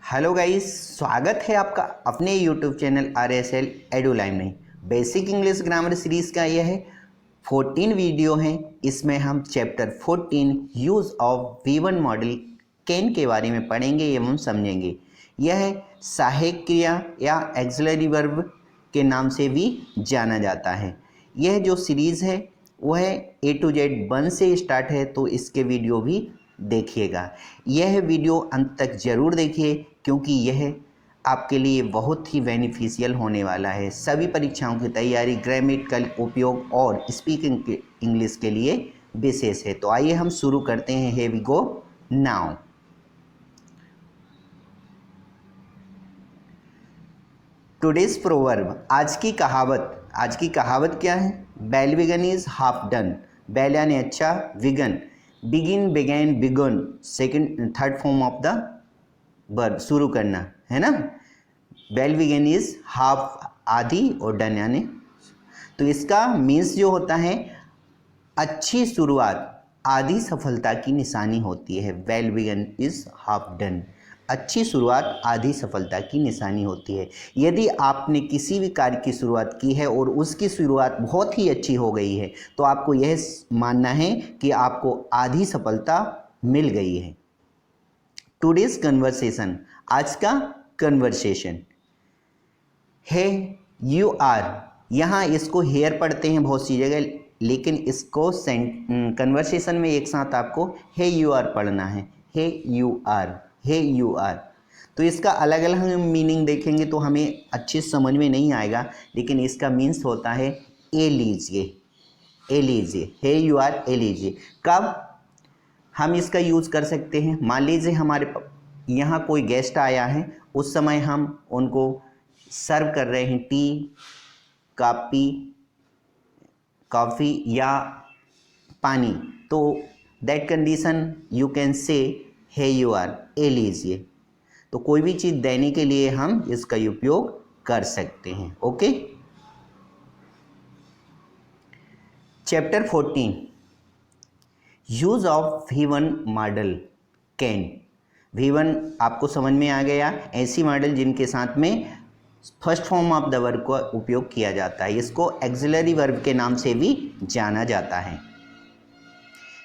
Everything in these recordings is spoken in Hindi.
हेलो गाइस, स्वागत है आपका अपने यूट्यूब चैनल RSL एडुलाइन में। बेसिक इंग्लिश ग्रामर सीरीज़ का यह 14 वीडियो है। इसमें हम chapter 14 use of V1 model can के बारे में पढ़ेंगे एवं समझेंगे। यह सहायक क्रिया या एक्सिलरी वर्ब के नाम से भी जाना जाता है। यह जो सीरीज़ है वह A to Z 1 से स्टार्ट है, तो इसके वीडियो भी देखिएगा। यह वीडियो अंत तक ज़रूर देखिए क्योंकि यह आपके लिए बहुत ही बेनिफिशियल होने वाला है। सभी परीक्षाओं की तैयारी, ग्रामेटिकल उपयोग और स्पीकिंग इंग्लिश के लिए विशेष है। तो आइए हम शुरू करते हैं। Here we go now. Today's proverb, आज की कहावत क्या है? Well begun is half done. Well यानी अच्छा, begun begin, began, begun second third form of the verb, शुरू करना है ना। बेल बिगन इज हाफ आधी और डन यानी, तो इसका मीन्स जो होता है अच्छी शुरुआत आधी सफलता की निशानी होती है। Well begun is half done, अच्छी शुरुआत आधी सफलता की निशानी होती है। यदि आपने किसी भी कार्य की शुरुआत की है और उसकी शुरुआत बहुत ही अच्छी हो गई है तो आपको यह मानना है कि आपको आधी सफलता मिल गई है। टुडेज कन्वर्सेशन, आज का कन्वर्सेशन है यू आर। यहाँ इसको हेयर पढ़ते हैं बहुत सी जगह, लेकिन इसको कन्वर्सेशन में एक साथ आपको हे यू आर पढ़ना है। Hey you are, hey you are. तो इसका अलग अलग मीनिंग देखेंगे तो हमें अच्छे समझ में नहीं आएगा, लेकिन इसका मीन्स होता है ए लीजिए, ए लीजिए, हे यू आर ए लीजिए। कब हम इसका यूज़ कर सकते हैं? मान लीजिए हमारे यहाँ कोई गेस्ट आया है, उस समय हम उनको सर्व कर रहे हैं टी, कॉफ़ी या पानी, तो that condition you can say hey you are, ए लीजिए। तो कोई भी चीज़ देने के लिए हम इसका उपयोग कर सकते हैं। Okay. Chapter 14 use of V1 model can. V1 आपको समझ में आ गया, ऐसी मॉडल जिनके साथ में first form of the verb का उपयोग किया जाता है। इसको एक्सिलरी वर्ब के नाम से भी जाना जाता है।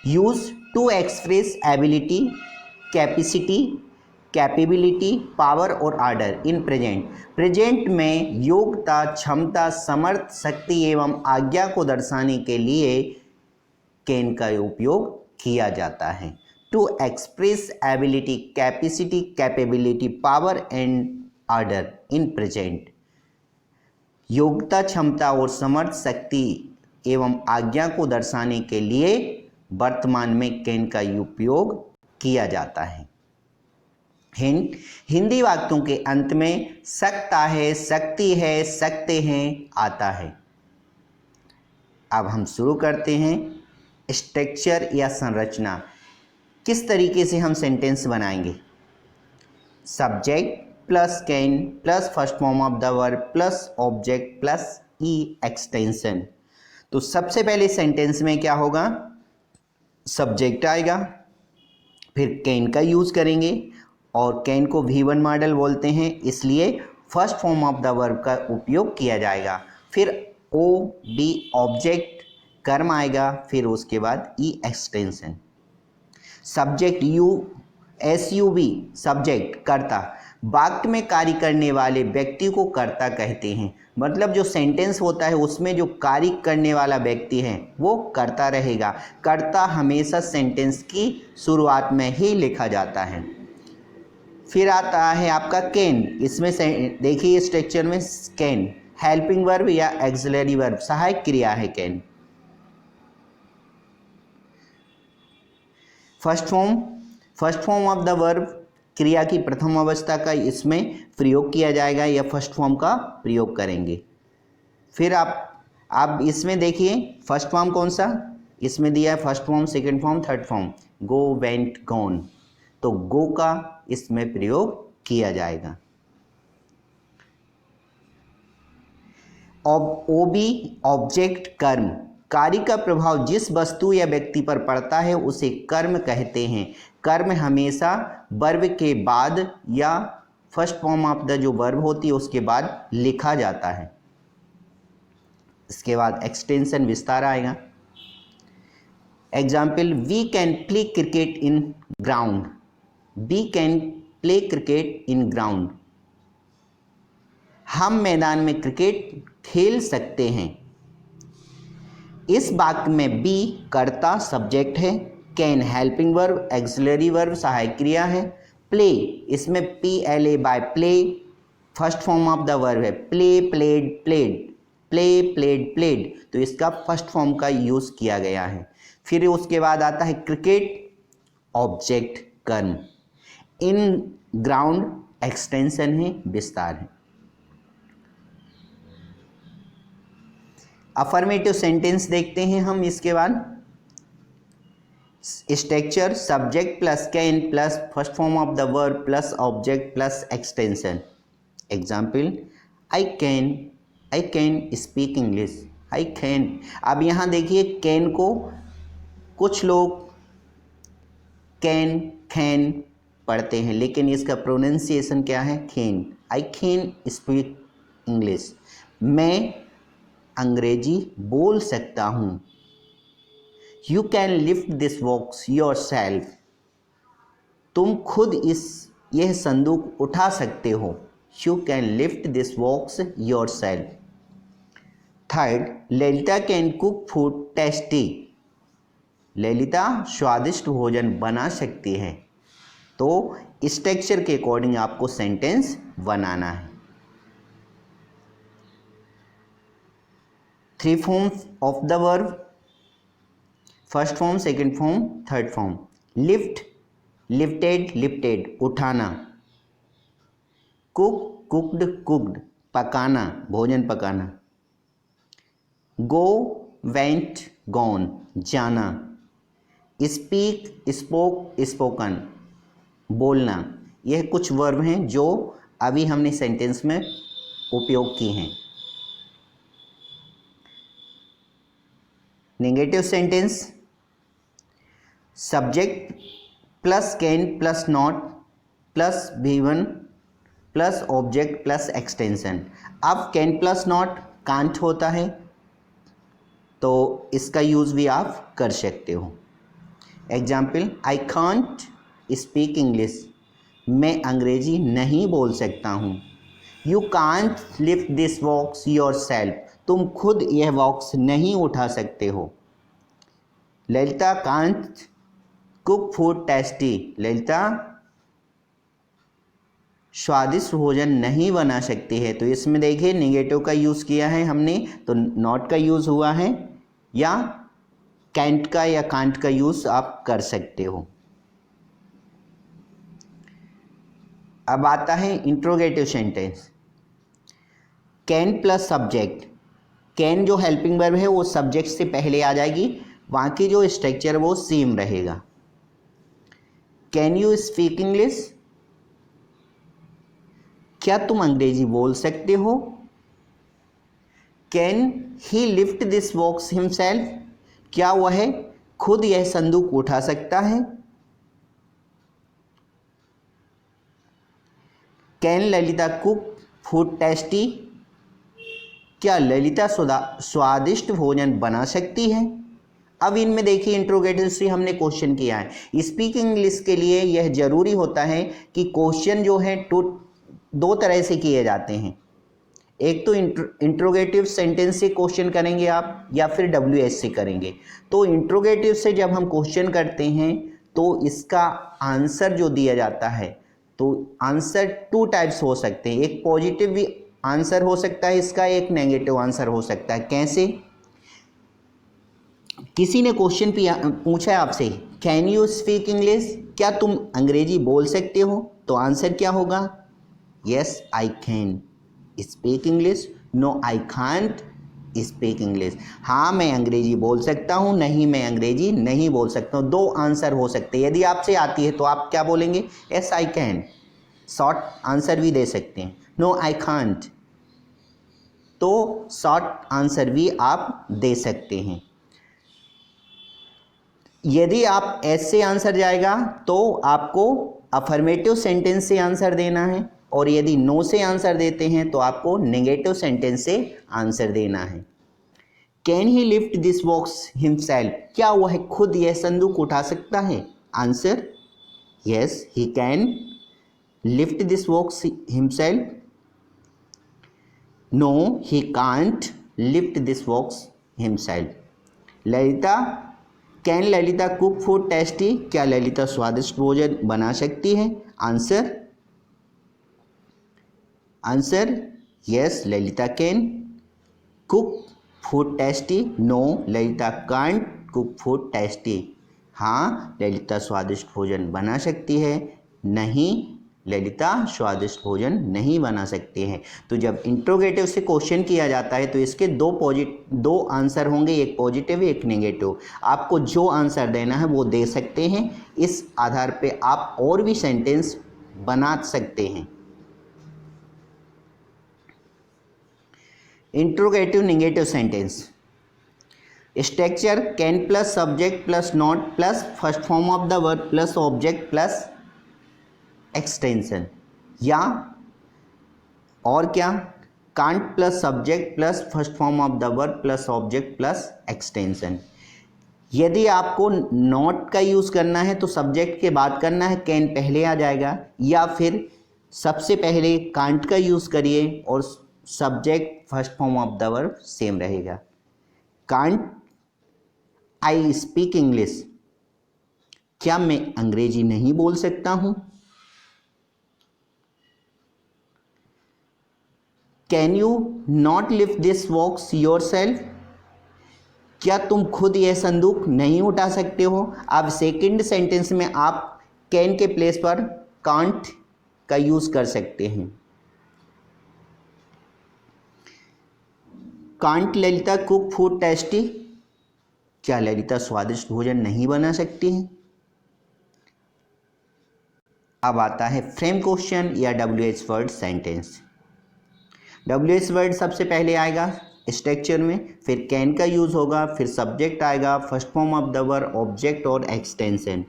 Use to express ability, capacity, capability, power और आर्डर इन प्रेजेंट। प्रेजेंट में योग्यता, क्षमता, समर्थ, शक्ति एवं आज्ञा को दर्शाने के लिए कैन का उपयोग किया जाता है। To express ability, capacity, capability, power and order in present. योग्यता, क्षमता और समर्थ, शक्ति एवं आज्ञा को दर्शाने के लिए वर्तमान में कैन का उपयोग किया जाता है। हिंट, हिंदी वाक्यों के अंत में सकता है, सकती है, सकते हैं आता है। अब हम शुरू करते हैं। स्ट्रक्चर या संरचना, किस तरीके से हम सेंटेंस बनाएंगे? Subject plus can plus first form of the verb plus object plus e extension. तो सबसे पहले सेंटेंस में क्या होगा? सब्जेक्ट आएगा, फिर कैन का यूज़ करेंगे और कैन को V1 मॉडल बोलते हैं, इसलिए first form of the verb का उपयोग किया जाएगा। फिर ओ डी ऑब्जेक्ट, कर्म आएगा, फिर उसके बाद e extension. Subject you, SUV subject, कर्ता। वाक्य में कार्य करने वाले व्यक्ति को कर्ता कहते हैं। मतलब जो सेंटेंस होता है उसमें जो कार्य करने वाला व्यक्ति है वो कर्ता रहेगा। कर्ता हमेशा सेंटेंस की शुरुआत में ही लिखा जाता है। फिर आता है आपका कैन। इसमें देखिए स्ट्रक्चर में कैन हेल्पिंग वर्ब या एक्सिलरी वर्ब, सहायक क्रिया है can. First form of the verb, क्रिया की प्रथम अवस्था का इसमें प्रयोग किया जाएगा या फर्स्ट फॉर्म का प्रयोग करेंगे। फिर आप इसमें देखिए फर्स्ट फॉर्म कौन सा इसमें दिया है? First form, second form, third form. Go, went, gone, तो गो का इसमें प्रयोग किया जाएगा। ओबी ऑब्जेक्ट, कर्म। कार्य का प्रभाव जिस वस्तु या व्यक्ति पर पड़ता है उसे कर्म कहते हैं। कर्म हमेशा वर्ब के बाद या फर्स्ट फॉर्म ऑफ द जो वर्ब होती है उसके बाद लिखा जाता है। इसके बाद एक्सटेंशन विस्तार आएगा। Example, we can play cricket in ground. We can play cricket in ground, हम मैदान में क्रिकेट खेल सकते हैं। इस वाक्य में बी कर्ता सब्जेक्ट है, can helping verb, auxiliary verb सहायक क्रिया है, प्ले इसमें PLA by play first form of the verb है, play played played, play played played, तो इसका फर्स्ट फॉर्म का यूज़ किया गया है। फिर उसके बाद आता है क्रिकेट ऑब्जेक्ट कर्म, इन ग्राउंड एक्सटेंशन है विस्तार है। अफर्मेटिव सेंटेंस देखते हैं हम। इसके बाद structure subject plus can plus first form of the verb plus object plus extension. Example, I can speak English, I can. अब यहाँ देखिए कैन को कुछ लोग कैन पढ़ते हैं, लेकिन इसका प्रोनाउंसिएशन क्या है, can. I can speak English, मैं अंग्रेजी बोल सकता हूँ। You can lift this box your self, तुम खुद यह संदूक उठा सकते हो। You can lift this box your self. Third, Lalita can cook food tasty, Lalita स्वादिष्ट भोजन बना सकती है। तो स्ट्रक्चर के अकॉर्डिंग आपको सेंटेंस बनाना है। 3 forms of the verb, first form, second form, third form. Lift lifted lifted उठाना, कुक कुक्ड कुक्ड पकाना भोजन पकाना, गो वेंट गॉन जाना, स्पीक स्पोक स्पोकन बोलना। यह कुछ वर्ब हैं जो अभी हमने सेंटेंस में उपयोग की हैं। Negative sentence, subject plus can plus not plus V1 plus object plus extension. अब कैन प्लस नॉट कांट होता है, तो इसका यूज़ भी आप कर सकते हो। Example, I can't speak English, मैं अंग्रेजी नहीं बोल सकता हूँ। You can't lift this box your self, तुम खुद यह बॉक्स नहीं उठा सकते हो। Lalita can't cook food tasty, Lalita स्वादिष्ट भोजन नहीं बना सकती है। तो इसमें देखिए नेगेटिव का यूज़ किया है हमने, तो नॉट का यूज़ हुआ है, या कैंट का या कांट का यूज़ आप कर सकते हो। अब आता है interrogative sentence. Can plus subject, can जो हेल्पिंग वर्ब है वो सब्जेक्ट से पहले आ जाएगी, बाकी जो स्ट्रक्चर वो सेम रहेगा। कैन यू स्पीक इंग्लिश, क्या तुम अंग्रेजी बोल सकते हो। Can he lift this box himself, क्या वह खुद यह संदूक उठा सकता है। Can Lalita cook food tasty, क्या ललिता स्वादिष्ट भोजन बना सकती है। अब इनमें देखिए इंट्रोगेटिव से हमने क्वेश्चन किया है। स्पीकिंग इंग्लिश के लिए यह जरूरी होता है कि क्वेश्चन जो है दो तरह से किए जाते हैं। एक तो इंट्रोगेटिव सेंटेंस से क्वेश्चन करेंगे आप, या फिर WH से करेंगे। तो इंट्रोगेटिव से जब हम क्वेश्चन करते हैं तो इसका आंसर जो दिया जाता है, तो आंसर 2 टाइप्स हो सकते हैं। एक पॉजिटिव भी आंसर हो सकता है इसका, एक नेगेटिव आंसर हो सकता है। कैसे, किसी ने क्वेश्चन पूछा है आपसे, कैन यू स्पीक इंग्लिश, क्या तुम अंग्रेजी बोल सकते हो, तो आंसर क्या होगा, yes I can speak English, no I can't speak English. हाँ मैं अंग्रेजी बोल सकता हूँ, नहीं मैं अंग्रेजी नहीं बोल सकता हूँ। 2 आंसर हो सकते हैं। यदि आपसे आती है तो आप क्या बोलेंगे, yes I can, short answer भी दे सकते हैं। नो आई कांट, तो शॉर्ट आंसर भी आप दे सकते हैं। यदि आप ऐसे आंसर जाएगा तो आपको अफर्मेटिव सेंटेंस से आंसर देना है, और यदि नो से आंसर देते हैं तो आपको नेगेटिव सेंटेंस से आंसर देना है। Can he lift this box himself, क्या वह खुद यह संदूक उठा सकता है? Answer yes he can lift this box himself. No he can't lift this box himself. Lalita, can Lalita cook food tasty, क्या ललिता स्वादिष्ट भोजन बना सकती है? Answer yes Lalita can cook food tasty. No Lalita can't cook food tasty. हाँ ललिता स्वादिष्ट भोजन बना सकती है, नहीं ललिता स्वादिष्ट भोजन नहीं बना सकती है। तो जब इंट्रोगेटिव से क्वेश्चन किया जाता है तो इसके दो आंसर होंगे, एक पॉजिटिव एक नेगेटिव। आपको जो आंसर देना है वो दे सकते हैं, इस आधार पे आप और भी सेंटेंस बना सकते हैं। Interrogative negative sentence structure can plus subject plus not plus first form of the verb plus object plus extension, या और क्या can't plus subject plus first form of the verb plus object plus extension. यदि आपको नॉट का यूज़ करना है तो सब्जेक्ट के बाद करना है, कैन पहले आ जाएगा, या फिर सबसे पहले कांट का यूज़ करिए और subject first form of the verb same रहेगा। कांट आई स्पीक इंग्लिश, क्या मैं अंग्रेजी नहीं बोल सकता हूं? Can you not lift this box yourself, क्या तुम खुद यह संदूक नहीं उठा सकते हो? अब सेकंड सेंटेंस में आप कैन के प्लेस पर कांट का यूज कर सकते हैं। Can't Lalita cook food tasty, क्या ललिता स्वादिष्ट भोजन नहीं बना सकती है? अब आता है फ्रेम क्वेश्चन या WH word sentence. WH word सबसे पहले आएगा स्ट्रक्चर में, फिर कैन का यूज होगा, फिर सब्जेक्ट आएगा, first form of the verb, object और extension.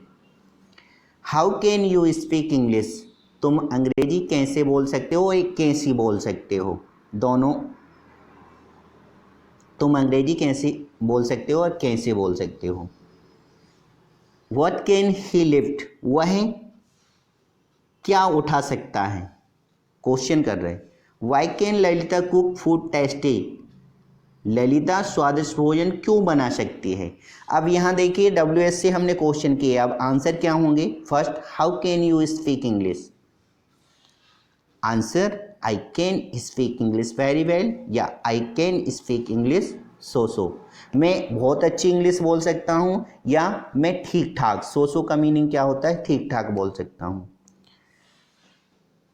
How can you speak English, तुम अंग्रेजी कैसे बोल सकते हो, एक कैसी बोल सकते हो, दोनों। तुम अंग्रेजी कैसे बोल सकते हो और कैसे बोल सकते हो। व्हाट कैन ही लिफ्ट, वह क्या उठा सकता है, क्वेश्चन कर रहे हैं। Why can Lalita cook food tasty, Lalita स्वादिष्ट भोजन क्यों बना सकती है। अब यहाँ देखिए WH से हमने क्वेश्चन किए, अब आंसर क्या होंगे। First, how can you speak English, answer I can speak English very well, या I can speak English so. मैं बहुत अच्छी इंग्लिश बोल सकता हूँ, या मैं ठीक ठाक। सो का मीनिंग क्या होता है, ठीक ठाक बोल सकता हूँ।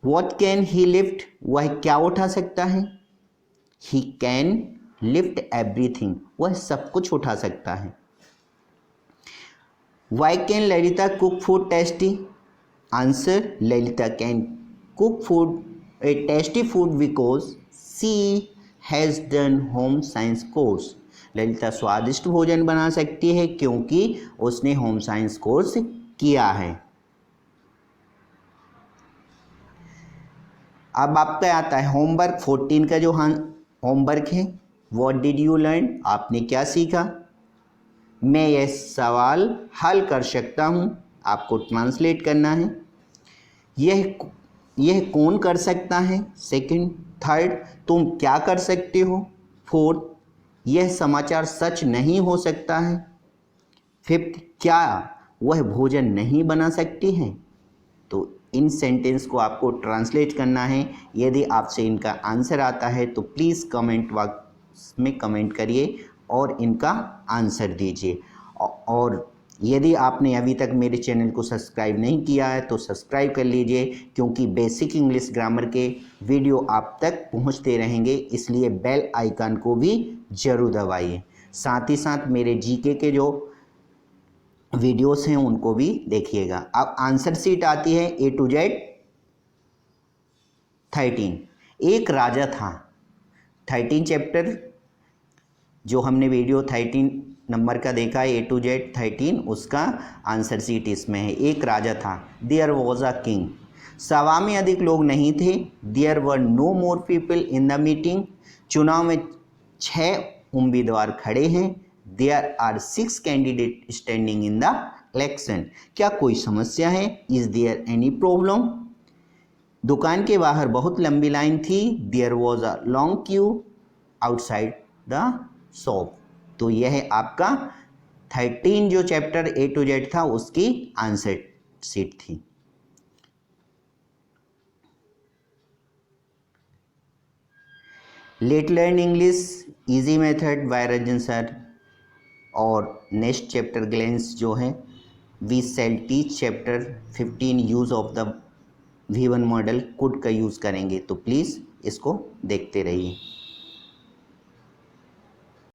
What can he lift, वह क्या उठा सकता है। He can lift everything, वह सब कुछ उठा सकता है। Why can Lalita cook food tasty, answer Lalita can cook food a tasty food because she has done home science course, Lalita स्वादिष्ट भोजन बना सकती है क्योंकि उसने होम साइंस कोर्स किया है। अब आपका आता है होमवर्क 14 का जो होमवर्क है, व्हाट डिड यू लर्न, आपने क्या सीखा। मैं यह सवाल हल कर सकता हूँ, आपको ट्रांसलेट करना है। यह कौन कर सकता है, सेकंड। थर्ड, तुम क्या कर सकते हो। फोर्थ, यह समाचार सच नहीं हो सकता है। फिफ्थ, क्या वह भोजन नहीं बना सकती है। तो इन सेंटेंस को आपको ट्रांसलेट करना है। यदि आपसे इनका आंसर आता है तो प्लीज़ कमेंट बॉक्स में कमेंट करिए और इनका आंसर दीजिए। और यदि आपने अभी तक मेरे चैनल को सब्सक्राइब नहीं किया है तो सब्सक्राइब कर लीजिए, क्योंकि बेसिक इंग्लिश ग्रामर के वीडियो आप तक पहुंचते रहेंगे, इसलिए बेल आइकन को भी ज़रूर दबाइए। साथ ही साथ मेरे जीके के जो वीडियोस हैं उनको भी देखिएगा। अब आंसर शीट आती है A to Z 13। एक राजा था, 13 चैप्टर जो हमने वीडियो 13 नंबर का देखा है A to Z 13, उसका आंसर शीट इसमें है। एक राजा था, देयर वॉज अ किंग, सभा में अधिक लोग नहीं थे। There were no more people in the meeting. चुनाव में 6 उम्मीदवार खड़े हैं। There are 6 candidate standing in the election. क्या कोई समस्या है? Is there any problem? दुकान के बाहर बहुत लंबी लाइन थी। There was a long queue outside the shop. तो यह है आपका 13 जो चैप्टर A to Z था उसकी आंसर शीट थी। Let learn English easy method by Ranjan sir. और नेक्स्ट चैप्टर ग्लेंस जो है we shall teach chapter 15 use of the V1 modal could का यूज़ करेंगे। तो प्लीज़ इसको देखते रहिए।